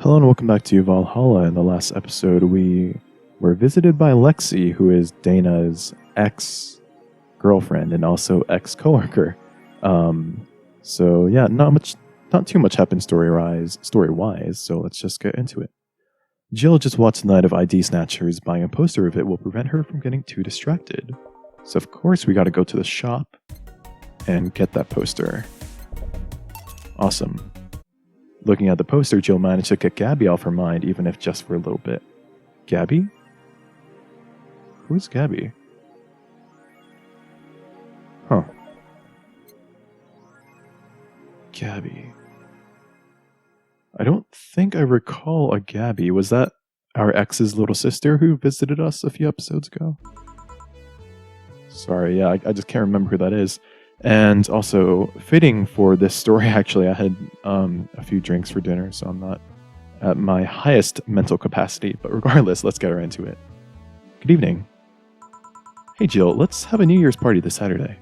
Hello and welcome back to Valhalla. In the last episode, we were visited by Lexi, who is Dana's ex-girlfriend and also ex-coworker. So yeah, not too much happened story-wise, so let's just get into it. Jill just watched Night of ID Snatchers. Buying a poster of it will prevent her from getting too distracted. So of course we gotta go to the shop and get that poster. Awesome. Looking at the poster, Jill managed to get Gaby off her mind, even if just for a little bit. Gaby? Who's Gaby? Huh. Gaby. I don't think I recall a Gaby. Was that our ex's little sister who visited us a few episodes ago? Sorry, yeah, I just can't remember who that is. And also, fitting for this story, actually, I had a few drinks for dinner, so I'm not at my highest mental capacity. But regardless, let's get right into it. Good evening. Hey Jill, let's have a New Year's party this Saturday.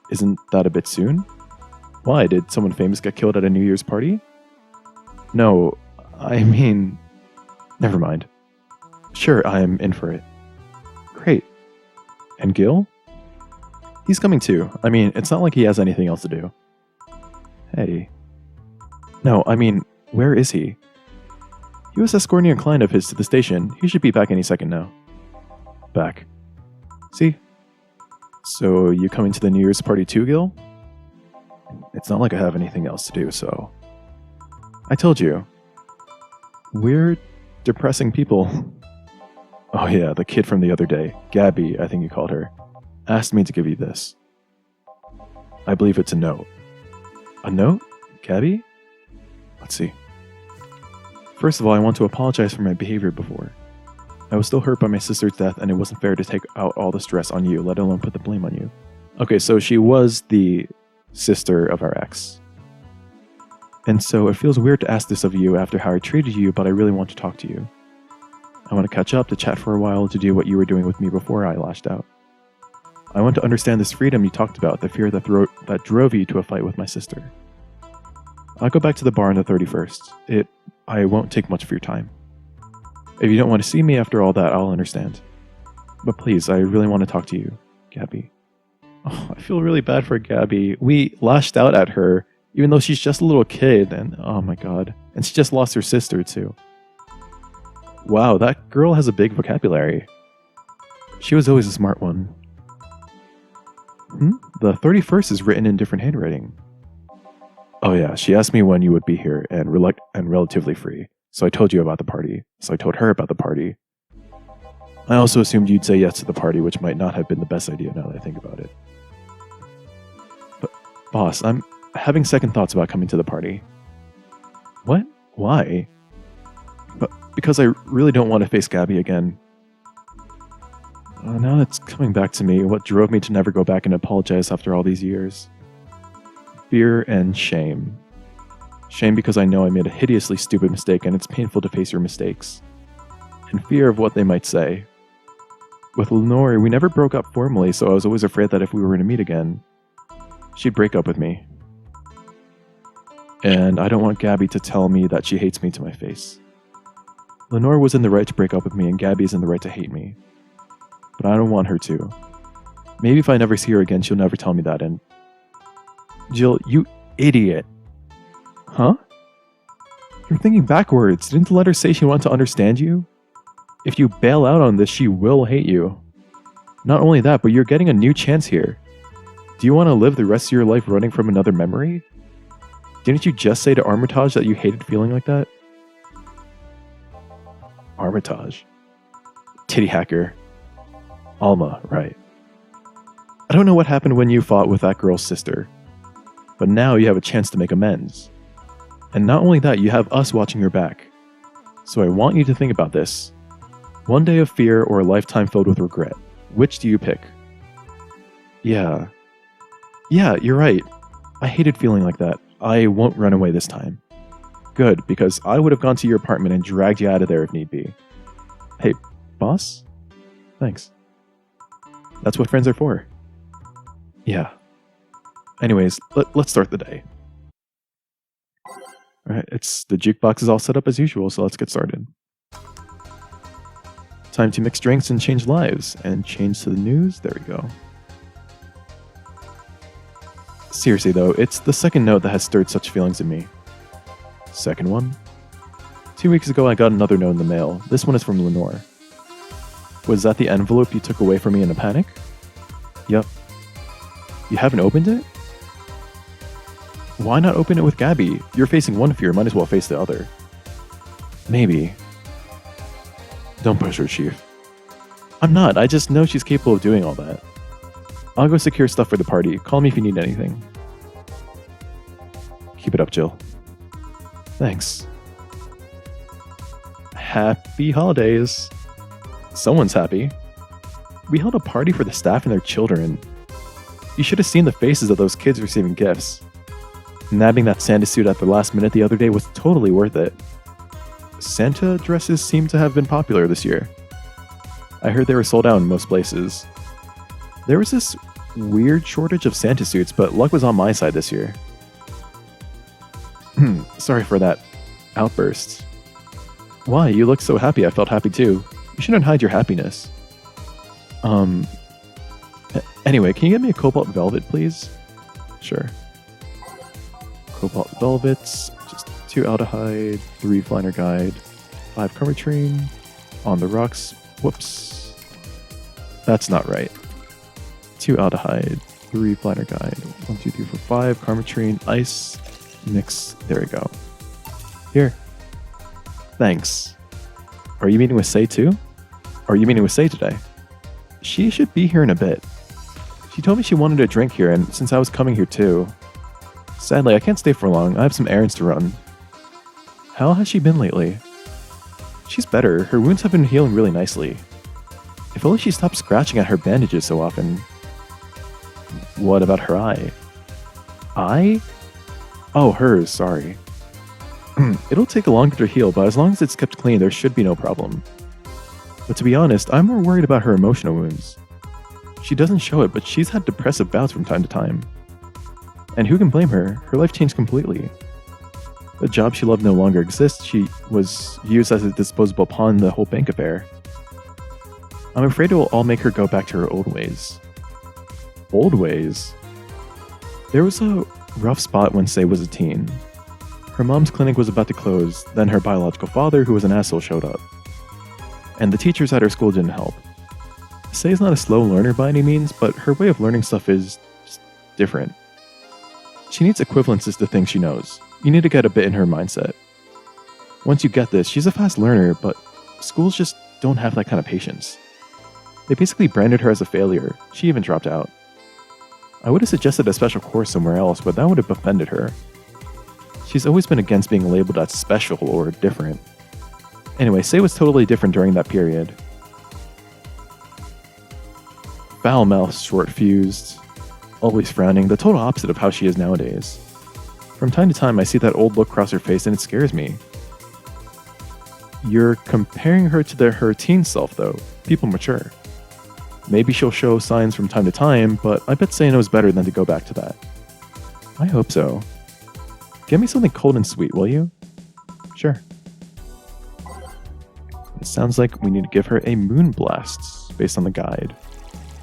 Isn't that a bit soon? Why, did someone famous get killed at a New Year's party? No, I mean... Never mind. Sure, I am in for it. Great. And Gil? He's coming too. I mean, it's not like he has anything else to do. Hey. No, I mean, where is he? He was escorting a client of his to the station. He should be back any second now. Back. See? So, you coming to the New Year's party too, Gil? It's not like I have anything else to do, so... I told you. We're depressing people. Oh yeah, the kid from the other day. Gaby, I think you called her. Asked me to give you this. I believe it's a note. A note? Gaby? Let's see. First of all, I want to apologize for my behavior before. I was still hurt by my sister's death, and it wasn't fair to take out all the stress on you, let alone put the blame on you. Okay, so she was the sister of our ex. And so it feels weird to ask this of you after how I treated you, but I really want to talk to you. I want to catch up, to chat for a while, to do what you were doing with me before I lashed out. I want to understand this freedom you talked about, the fear that drove you to a fight with my sister. I'll go back to the bar on the 31st. I won't take much of your time. If you don't want to see me after all that, I'll understand. But please, I really want to talk to you, Gaby. Oh, I feel really bad for Gaby. We lashed out at her, even though she's just a little kid, and oh my god. And she just lost her sister, too. Wow, that girl has a big vocabulary. She was always a smart one. The 31st is written in different handwriting. Oh yeah, she asked me when you would be here and relatively free. So I told you about the party. So I told her about the party. I also assumed you'd say yes to the party, which might not have been the best idea now that I think about it. But boss, I'm having second thoughts about coming to the party. What? Why? But because I really don't want to face Gaby again. Now it's coming back to me, what drove me to never go back and apologize after all these years. Fear and shame. Shame because I know I made a hideously stupid mistake and it's painful to face your mistakes. And fear of what they might say. With Lenore, we never broke up formally, so I was always afraid that if we were to meet again, she'd break up with me. And I don't want Gaby to tell me that she hates me to my face. Lenore was in the right to break up with me and Gaby's in the right to hate me. But I don't want her to. Maybe if I never see her again, she'll never tell me that, and... Jill, you idiot. Huh? You're thinking backwards. Didn't the letter say she wanted to understand you? If you bail out on this, she will hate you. Not only that, but you're getting a new chance here. Do you want to live the rest of your life running from another memory? Didn't you just say to Armitage that you hated feeling like that? Armitage. Titty hacker. Alma, right. I don't know what happened when you fought with that girl's sister, but now you have a chance to make amends. And not only that, you have us watching your back. So I want you to think about this. One day of fear or a lifetime filled with regret. Which do you pick? Yeah, you're right. I hated feeling like that. I won't run away this time. Good, because I would have gone to your apartment and dragged you out of there if need be. Hey, boss? Thanks. That's what friends are for. Yeah. Anyways, let's start the day. Alright, the jukebox is all set up as usual, so let's get started. Time to mix drinks and change lives. And change to the news. There we go. Seriously though, it's the second note that has stirred such feelings in me. Second one. 2 weeks ago I got another note in the mail. This one is from Lenore. Was that the envelope you took away from me in a panic? Yup. You haven't opened it? Why not open it with Gaby? You're facing one fear, might as well face the other. Maybe. Don't push her, Chief. I'm not, I just know she's capable of doing all that. I'll go secure stuff for the party. Call me if you need anything. Keep it up, Jill. Thanks. Happy holidays. Someone's happy. We held a party for the staff and their children. You should have seen the faces of those kids receiving gifts. Nabbing that Santa suit at the last minute the other day was totally worth it. Santa dresses seem to have been popular this year. I heard they were sold out in most places. There was this weird shortage of Santa suits, but luck was on my side this year. Sorry for that outburst. Why? You look so happy. I felt happy too. You shouldn't hide your happiness. Anyway, can you get me a Cobalt Velvet, please? Sure. Cobalt Velvets, just 2 Aldehyde, 3 Flanner Guide, 5 Carmetrine, on the rocks. Whoops. That's not right. 2 Aldehyde, 3 Flanner Guide, 1, 2, 3, 4, 5 Carmetrine, ice, mix. There we go. Here. Thanks. Are you meeting with Sei too? Are you meeting with Sei today? She should be here in a bit. She told me she wanted a drink here, and since I was coming here too. Sadly, I can't stay for long. I have some errands to run. How has she been lately? She's better. Her wounds have been healing really nicely. If only she stopped scratching at her bandages so often. What about her eye? Eye? Oh, hers, sorry. It'll take longer to heal, but as long as it's kept clean, there should be no problem. But to be honest, I'm more worried about her emotional wounds. She doesn't show it, but she's had depressive bouts from time to time. And who can blame her? Her life changed completely. The job she loved no longer exists. She was used as a disposable pawn in the whole bank affair. I'm afraid it will all make her go back to her old ways. Old ways? There was a rough spot when Sei was a teen. Her mom's clinic was about to close, then her biological father, who was an asshole, showed up. And the teachers at her school didn't help. Sei's not a slow learner by any means, but her way of learning stuff is just different. She needs equivalences to things she knows. You need to get a bit in her mindset. Once you get this, she's a fast learner, but schools just don't have that kind of patience. They basically branded her as a failure. She even dropped out. I would have suggested a special course somewhere else, but that would have offended her. She's always been against being labeled as special or different. Anyway, Sei was totally different during that period. Foul-mouthed, short-fused, always frowning, the total opposite of how she is nowadays. From time to time, I see that old look cross her face and it scares me. You're comparing her to her teen self, though. People mature. Maybe she'll show signs from time to time, but I bet Sei knows better than to go back to that. I hope so. Get me something cold and sweet, will you? Sure. It sounds like we need to give her a moon blast, based on the guide.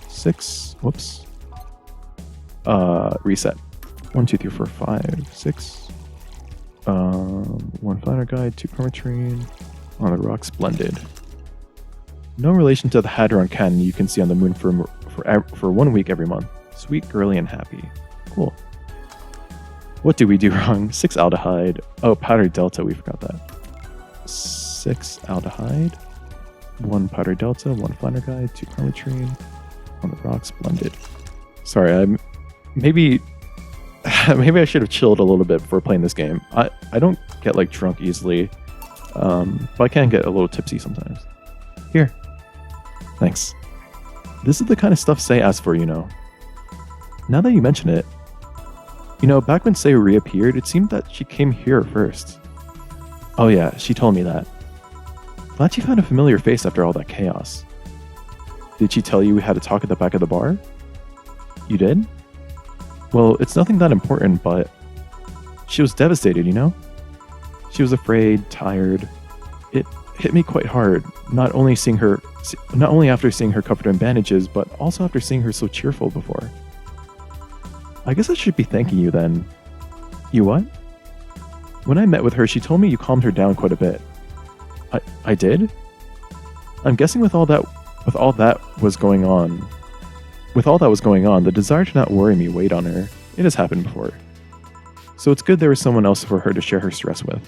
6, whoops. Reset. 1, 2, 3, 4, 5, 6. 1 Flanner Guide, 2 Carmetrine, on the rocks, blended. No relation to the Hadron cannon you can see on the moon for 1 week every month. Sweet, girly, and happy. Cool. What did we do wrong? 6 aldehyde. Oh, powder delta, we forgot that. 6 aldehyde. 1 powder delta, 1 Flanner Guide, 2 Carmetrine, on the rocks, blended. Sorry, maybe I should have chilled a little bit before playing this game. I don't get like drunk easily, but I can get a little tipsy sometimes. Here. Thanks. This is the kind of stuff Sei asked for, you know. Now that you mention it, you know, back when Sei reappeared, it seemed that she came here first. Oh yeah, she told me that. Glad she found a familiar face after all that chaos. Did she tell you we had to talk at the back of the bar? You did? Well, it's nothing that important, but she was devastated, you know? She was afraid, tired. It hit me quite hard, not only after seeing her covered in bandages, but also after seeing her so cheerful before. I guess I should be thanking you then. You what? When I met with her, she told me you calmed her down quite a bit. I did? I'm guessing with all that was going on, the desire to not worry me weighed on her. It has happened before. So it's good there was someone else for her to share her stress with.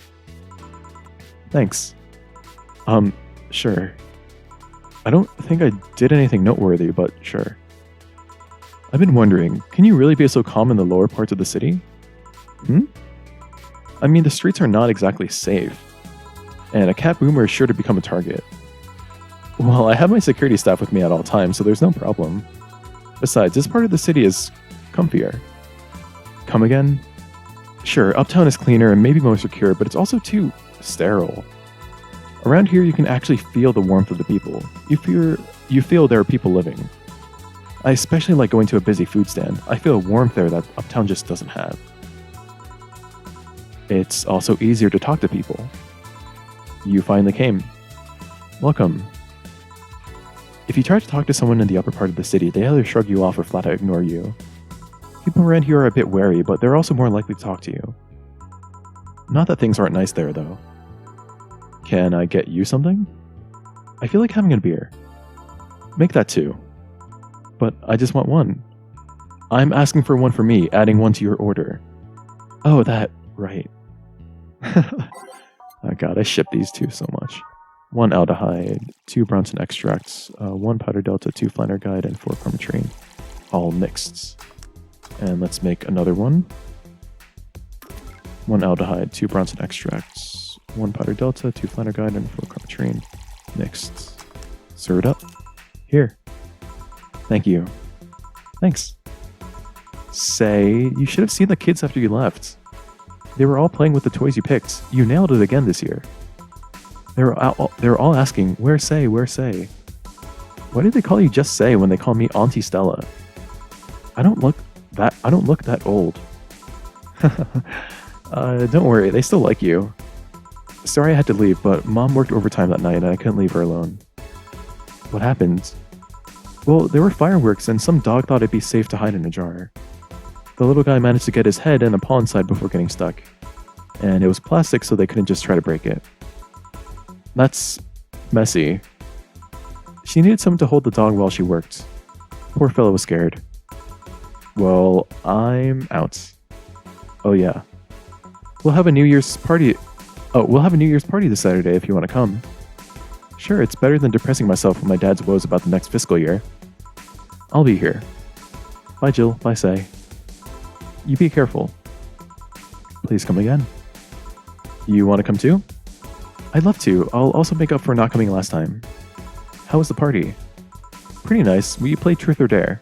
Thanks. Sure. I don't think I did anything noteworthy, but sure. I've been wondering, can you really be so calm in the lower parts of the city? I mean, the streets are not exactly safe, and a cat boomer is sure to become a target. Well, I have my security staff with me at all times, so there's no problem. Besides, this part of the city is comfier. Come again? Sure, uptown is cleaner and maybe more secure, but it's also too sterile. Around here, you can actually feel the warmth of the people. You feel there are people living. I especially like going to a busy food stand. I feel a warmth there that uptown just doesn't have. It's also easier to talk to people. You finally came. Welcome. If you try to talk to someone in the upper part of the city, they either shrug you off or flat out ignore you. People around here are a bit wary, but they're also more likely to talk to you. Not that things aren't nice there, though. Can I get you something? I feel like having a beer. Make that two. But I just want one. I'm asking for one for me, adding one to your order. Oh, that, right. Oh god, I ship these two so much. 1 aldehyde, 2 Bronson extracts, 1 powder delta, 2 flanner guide, and 4 chromatrine. All mixed. And let's make another one. 1 aldehyde, 2 Bronson extracts, 1 powder delta, 2 flanner guide, and 4 chromatrine. Mixed. Serve it up. Here. Thank you. Thanks. Say, you should have seen the kids after you left. They were all playing with the toys you picked. You nailed it again this year. They were all asking, where's Sei, where's Sei? Why did they call you just Sei when they call me Auntie Stella? I don't look that old. Don't worry, they still like you. Sorry I had to leave, but Mom worked overtime that night and I couldn't leave her alone. What happened? Well, there were fireworks and some dog thought it'd be safe to hide in a jar. The little guy managed to get his head and a paw inside before getting stuck. And it was plastic, so they couldn't just try to break it. That's messy. She needed someone to hold the dog while she worked. Poor fellow was scared. Well, I'm out. Oh yeah. We'll have a New Year's party. We'll have a New Year's party this Saturday if you want to come. Sure, it's better than depressing myself with my dad's woes about the next fiscal year. I'll be here. Bye Jill, bye Sei. You be careful. Please come again. You want to come too? I'd love to. I'll also make up for not coming last time. How was the party? Pretty nice. We played Truth or Dare.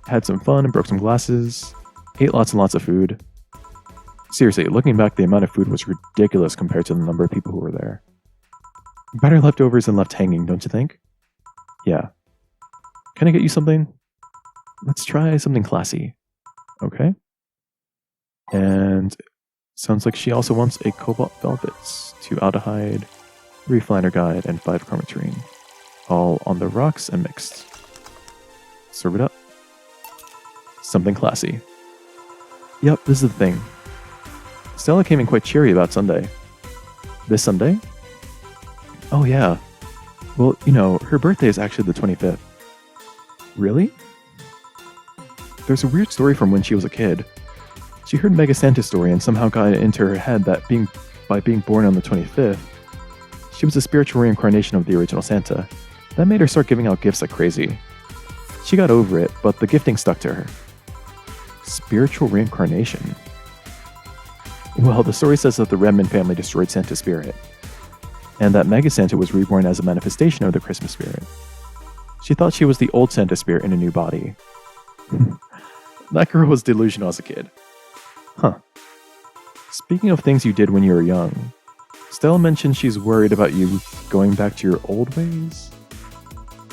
Had some fun and broke some glasses. Ate lots and lots of food. Seriously, looking back, the amount of food was ridiculous compared to the number of people who were there. Better leftovers than left hanging, don't you think? Yeah. Can I get you something? Let's try something classy. Okay. And sounds like she also wants a cobalt velvets, 2 aldehyde, 3 flanner guide, and 5 chromatrine. All on the rocks and mixed. Serve it up. Something classy. Yep, this is the thing. Stella came in quite cheery about Sunday. This Sunday? Oh yeah. Well, you know, her birthday is actually the 25th. Really? There's a weird story from when she was a kid. She heard Mega Santa's story and somehow got it into her head that by being born on the 25th, she was a spiritual reincarnation of the original Santa. That made her start giving out gifts like crazy. She got over it, but the gifting stuck to her. Spiritual reincarnation? Well, the story says that the Redmond family destroyed Santa's spirit, and that Mega Santa was reborn as a manifestation of the Christmas spirit. She thought she was the old Santa spirit in a new body. That girl was delusional as a kid. Huh. Speaking of things you did when you were young, Stella mentioned she's worried about you going back to your old ways?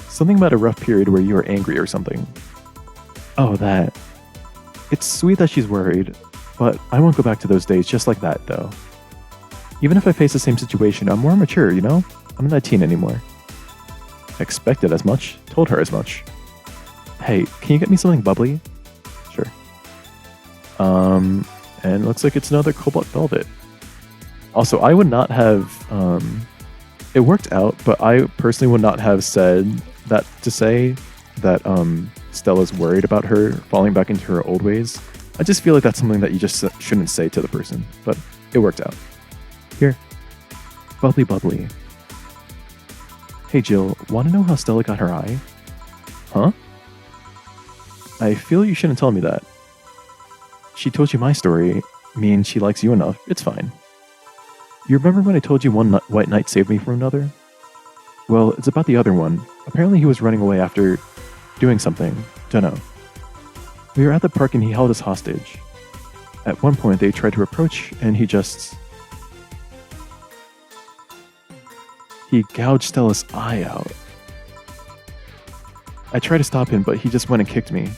Something about a rough period where you were angry or something. Oh, that. It's sweet that she's worried, but I won't go back to those days just like that, though. Even if I face the same situation, I'm more mature, you know? I'm not a teen anymore. I expected as much, told her as much. Hey, can you get me something bubbly? Sure. And looks like it's another Cobalt Velvet. Also, I would not have, it worked out, but I personally would not have said that to say that Stella's worried about her falling back into her old ways. I just feel like that's something that you just shouldn't say to the person, but it worked out. Here. Bubbly bubbly. Hey Jill, wanna know how Stella got her eye? Huh? I feel you shouldn't tell me that. She told you my story, means she likes you enough, it's fine. You remember when I told you one white knight saved me from another? Well, it's about the other one. Apparently he was running away after doing something. Dunno. We were at the park and he held us hostage. At one point they tried to approach and he gouged Stella's eye out. I tried to stop him, but he just went and kicked me.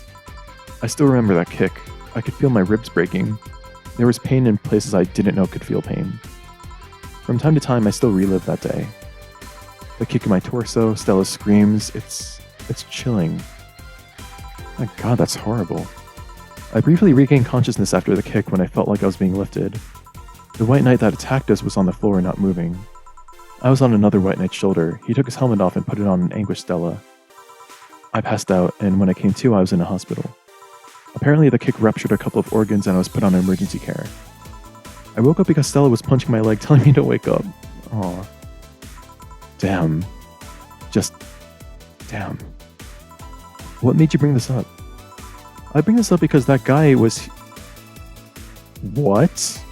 I still remember that kick. I could feel my ribs breaking. There was pain in places I didn't know could feel pain. From time to time, I still relive that day. The kick in my torso, Stella's screams, it's chilling. My god, that's horrible. I briefly regained consciousness after the kick when I felt like I was being lifted. The white knight that attacked us was on the floor, not moving. I was on another white knight's shoulder. He took his helmet off and put it on an anguished Stella. I passed out, and when I came to, I was in a hospital. Apparently, the kick ruptured a couple of organs and I was put on emergency care. I woke up because Stella was punching my leg, telling me to wake up. Aw. Damn. Just... damn. What made you bring this up? I bring this up because that guy was... What?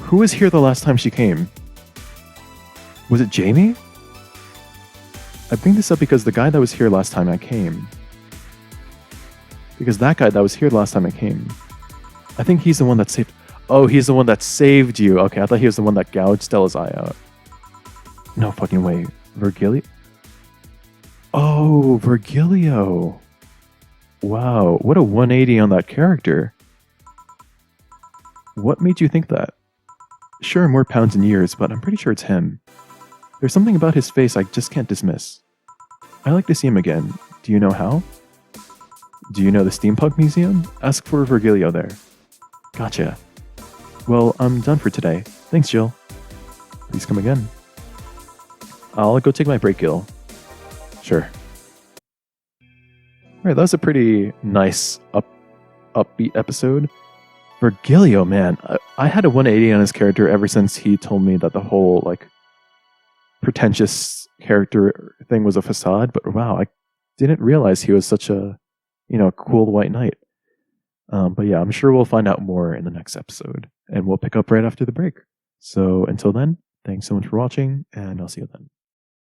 Who was here the last time she came? Was it Jamie? I bring this up because the guy that was here last time I came... Because that guy that was here last time I came... I think he's the one that saved... Oh, he's the one that saved you. Okay, I thought he was the one that gouged Stella's eye out. No fucking way. Virgilio? Oh, Virgilio. Wow, what a 180 on that character. What made you think that? Sure, more pounds and years, but I'm pretty sure it's him. There's something about his face I just can't dismiss. I like to see him again. Do you know how? Do you know the Steampunk Museum? Ask for Virgilio there. Gotcha. Well, I'm done for today. Thanks, Jill. Please come again. I'll go take my break, Gil. Sure. Alright, that was a pretty nice upbeat episode. Virgilio, man, I had a 180 on his character ever since he told me that the whole, like, pretentious character thing was a facade, but wow, I didn't realize he was such a, cool white knight. But yeah, I'm sure we'll find out more in the next episode, and we'll pick up right after the break. So until then, thanks so much for watching, and I'll see you then.